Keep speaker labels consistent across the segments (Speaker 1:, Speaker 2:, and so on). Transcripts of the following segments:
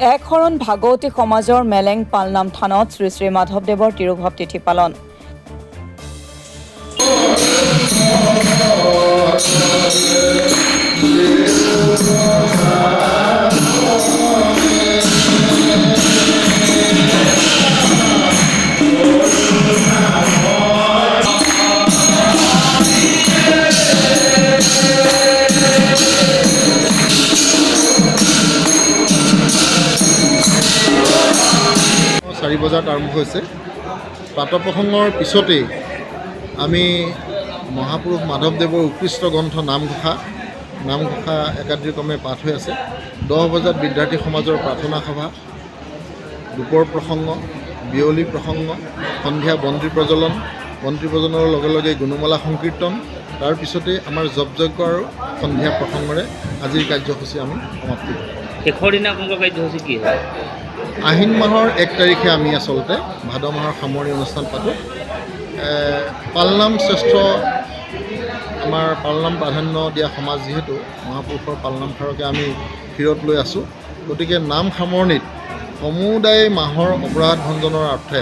Speaker 1: এক শৰণ ভাগৱতী সমাজৰ মেলেং পালনাম থানত শ্ৰী শ্ৰী মাধৱদেৱৰ তিৰুভাৱ তিথি পালন।
Speaker 2: চাৰি বজাত আৰম্ভ হৈছে। প্ৰাতঃপ্ৰসংগৰ পিছতেই আমি মহাপুৰুষ মাধৱদেৱৰ উৎকৃষ্ট গ্ৰন্থ নামঘোষা একাদিক্ৰমে পাঠ হৈ আছে। 10 বজাত বিদ্যাৰ্থী সমাজৰ প্ৰাৰ্থনা সভা, দুপৰ প্ৰসংগ, বিয়লি প্ৰসংগ, সন্ধিয়া বন্তি প্ৰজ্বলনৰ লগে লগে গুণমালা সংকীৰ্তন, তাৰ পিছতেই আমাৰ জপযজ্ঞ আৰু সন্ধিয়া প্ৰসংগৰে আজিৰ কাৰ্যসূচী আমি সমাপ্তি কৰিম।
Speaker 3: শেষৰ দিনা আপোনালোকৰ কাৰ্যসূচী কি হয়?
Speaker 2: আহিন মাহৰ 1 তাৰিখে আমি আচলতে ভাদ মাহৰ সামৰণি অনুষ্ঠান পাতোঁ। পালনাম শ্ৰেষ্ঠ, আমাৰ পালনাম প্ৰাধান্য দিয়া সমাজ যিহেতু মহাপুৰুষৰ পালনামষাৰকে আমি শিৰত লৈ আছোঁ, গতিকে নাম সামৰণিত সমুদায় মাহৰ অপৰাধ ভঞ্জনৰ অৰ্থে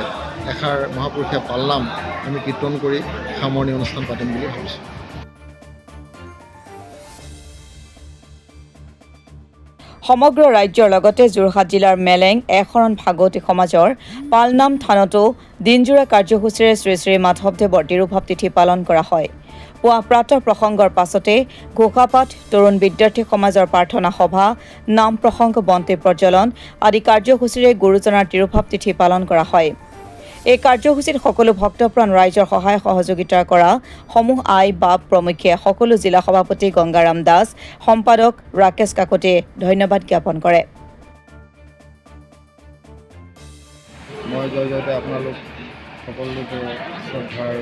Speaker 2: এষাৰ মহাপুৰুষীয়া পালনাম আমি কীৰ্তন কৰি সামৰণি অনুষ্ঠান পাতিম বুলি ভাবিছোঁ।
Speaker 1: সমগ্ৰ ৰাজ্যৰ লগতে যোৰহাট জিলাৰ মেলেং এক শৰণ ভাগৱতী সমাজৰ পালনাম থানতো দিনজোৰা কাৰ্যসূচীৰে শ্ৰী শ্ৰী মাধৱদেৱৰ তিৰুভাৱ তিথি পালন কৰা হয়। পুৱা প্ৰাতঃ প্ৰসংগৰ পাছতে ঘোষাপাঠ, তৰুণ বিদ্যাৰ্থী সমাজৰ প্ৰাৰ্থনা সভা, নাম প্ৰসংগ, বন্তি প্ৰজ্বলন আদি কাৰ্যসূচীৰে গুৰুজনাৰ তিৰুভাৱ তিথি পালন কৰা হয়। এই কাৰ্যসূচীত সকলো ভক্তপ্ৰাণ ৰাইজৰ সহায় সহযোগিতা কৰা সমূহ আই বাপ প্ৰমুখ্যে সকলো জিলা সভাপতি গংগাৰাম দাস, সম্পাদক ৰাকেশ কাকতিয়ে ধন্যবাদ জ্ঞাপন কৰে।
Speaker 2: মই জয়তে আপোনালোক সকলোকে শ্ৰদ্ধাৰ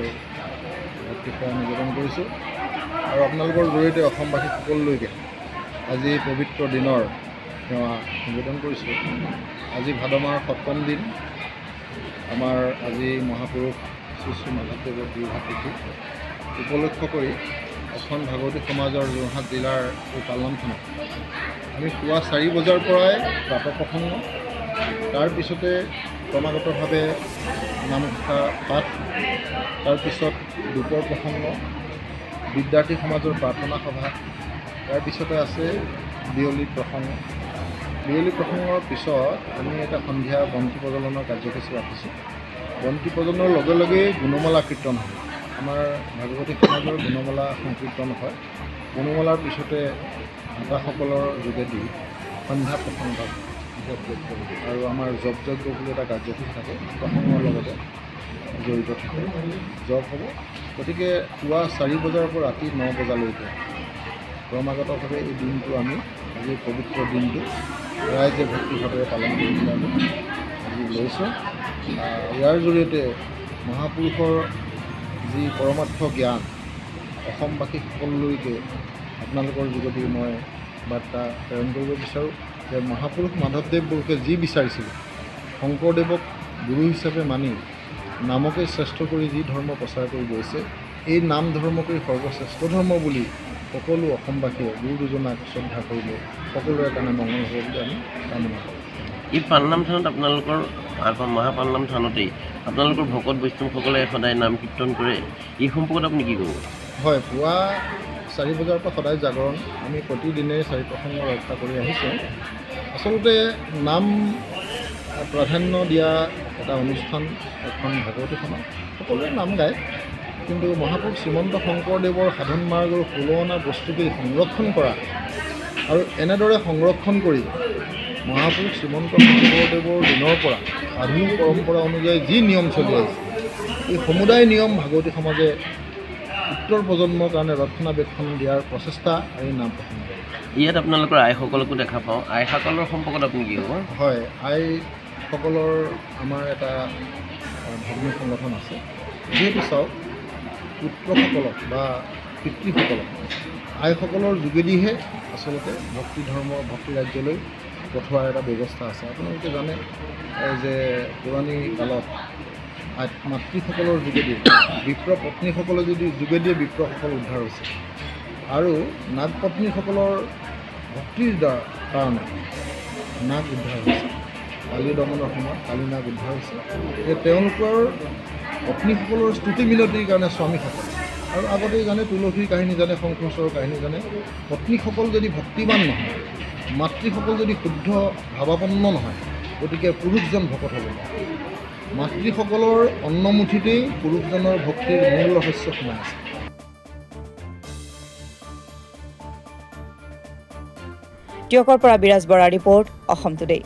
Speaker 2: ভক্তিৰে নিবেদন কৰিছোঁ আৰু আপোনালোকৰ জৰিয়তে অসমবাসী সকলোলৈকে আজি পবিত্ৰ দিনৰ সেৱা নিবেদন কৰিছোঁ। আজি ভাদ মাহৰ 7ম দিন। আমাৰ আজি মহাপুৰুষ শ্ৰী শ্ৰী মাধৱদেৱৰ তিৰুভাৱ তিথি উপলক্ষ কৰি এখন ভাগৱতী সমাজৰ যোৰহাট জিলাৰ এই পালনামখনত আমি পুৱা 4 বজাৰ পৰাই প্ৰাতঃপ্ৰসংগ, তাৰপিছতে ক্ৰমাগতভাৱে নামঘোষা পাঠ, তাৰপিছত দুপৰ প্ৰসংগ, বিদ্যাৰ্থী সমাজৰ প্ৰাৰ্থনা সভা, তাৰপিছতে আছে বিয়লি প্ৰসংগ। বিয়লি প্ৰসংগৰ পিছত আমি এটা সন্ধিয়া বন্তি প্ৰজ্বলনৰ কাৰ্যসূচী ৰাখিছোঁ। বন্তি প্ৰজ্বলনৰ লগে লগেই গুণমালা কীৰ্তন হয়। আমাৰ ভাগৱতী সমাজৰ গুণমালা সংকীৰ্তন হয়। গুণমালাৰ পিছতে দাতাসকলৰ যোগেদি সন্ধ্যা প্ৰসংগ আৰু আমাৰ জপযজ্ঞ বুলি এটা কাৰ্যসূচী থাকে, প্ৰসংগৰ লগতে জড়িত থাকে, জপ হ'ব। গতিকে পুৱা 4 বজাৰ পৰা ৰাতি 9 বজালৈকে ক্ৰমাগতভাৱে এই দিনটো আমি আজি পবিত্ৰ দিনটো ৰাইজে ভক্তিভাৱেৰে পালন কৰিবলৈ আমি আজি লৈছোঁ। ইয়াৰ জৰিয়তে মহাপুৰুষৰ যি পৰমাৰ্থ জ্ঞান অসমবাসী সকলোলৈকে আপোনালোকৰ যোগেদি মই বাৰ্তা প্ৰেৰণ কৰিব বিচাৰোঁ যে মহাপুৰুষ মাধৱদেৱ বৰুৱাই যি বিচাৰিছিলে, শংকৰদেৱক গুৰু হিচাপে মানি নামকে শ্ৰেষ্ঠ কৰি যি ধৰ্ম প্ৰচাৰ কৰি গৈছে, এই নাম ধৰ্মকে সৰ্বশ্ৰেষ্ঠ ধৰ্ম বুলি সকলো অসমবাসীয়ে গুৰু দুজনাক শ্ৰদ্ধা কৰিলে সকলোৰে কাৰণে মংগল হ'ব বুলি আমি কামনা কৰোঁ।
Speaker 3: এই পালনাম থানত আপোনালোকৰ মহাপালনাম থানতেই আপোনালোকৰ ভকত বৈষ্ণৱসকলে সদায় নাম কীৰ্তন কৰে, এই সম্পৰ্কত আপুনি কি ক'ব?
Speaker 2: হয়, পুৱা 4 বজাৰ পৰা সদায় জাগৰণ আমি প্ৰতিদিনে 4 প্ৰসংগ ৰক্ষা কৰি আহিছোঁ। আচলতে নাম প্ৰাধান্য দিয়া এটা অনুষ্ঠান এখন ভাগৱতী সমাজ, সকলোৱে নাম গায়, কিন্তু মহাপুৰুষ শ্ৰীমন্ত শংকৰদেৱৰ সাধন মাৰ্গৰ 16 অনা বস্তুকেই সংৰক্ষণ কৰা আৰু এনেদৰে সংৰক্ষণ কৰি মহাপুৰুষ শ্ৰীমন্ত শংকৰদেৱৰ দিনৰ পৰা আধুনিক পৰম্পৰা অনুযায়ী যি নিয়ম চলি আহিছে, এই সমুদায় নিয়ম ভাগৱতী সমাজে উত্তৰ প্ৰজন্মৰ কাৰণে ৰক্ষণাবেক্ষণ দিয়াৰ প্ৰচেষ্টা এই নাম প্ৰসংগ।
Speaker 3: ইয়াত আপোনালোকৰ আইসকলকো দেখা পাওঁ, আইসকলৰ সম্পৰ্কত আপুনি কি ক'ব?
Speaker 2: হয়, আইসকলৰ আমাৰ এটা ধৰ্মীয় সংগঠন আছে। যিহেতু চাওক, পুত্ৰসকলক বা পিতৃসকলক আইসকলৰ যোগেদিহে আচলতে ভক্তি ৰাজ্যলৈ পঠোৱাৰ এটা ব্যৱস্থা আছে। আপোনালোকে জানে যে পুৰণি কালত মাতৃসকলৰ যোগেদি বিপ্ৰ পত্নীসকলৰ যোগেদিয়ে বিপ্ৰসকল উদ্ধাৰ হৈছে আৰু নাগপত্নীসকলৰ ভক্তিৰ কাৰণে নাগ উদ্ধাৰ হৈছে। কালি দমনৰ সময়ত কালি নাগ উদ্ধাৰ হৈছে। যে তেওঁলোকৰ পত্নীসকলৰ স্তুতি মিনতিৰ কাৰণে স্বামীসকল, আৰু আগতেই জানে তুলসীৰ কাহিনী জানে, শংকৰচৰৰ কাহিনী জানে, পত্নীসকল যদি ভক্তিবান নহয়, মাতৃসকল যদি শুদ্ধ ভাৱাপন্ন নহয়, গতিকে পুৰুষজন ভকত হ'ব নোৱাৰে। মাতৃসকলৰ অন্নমুঠিতেই পুৰুষজনৰ ভক্তিৰ মূল ৰহস্য সোমাই আছে।
Speaker 1: টিয়কৰ পৰা বিৰাজ বৰা ৰিপৰ্ট, অসম টুডে।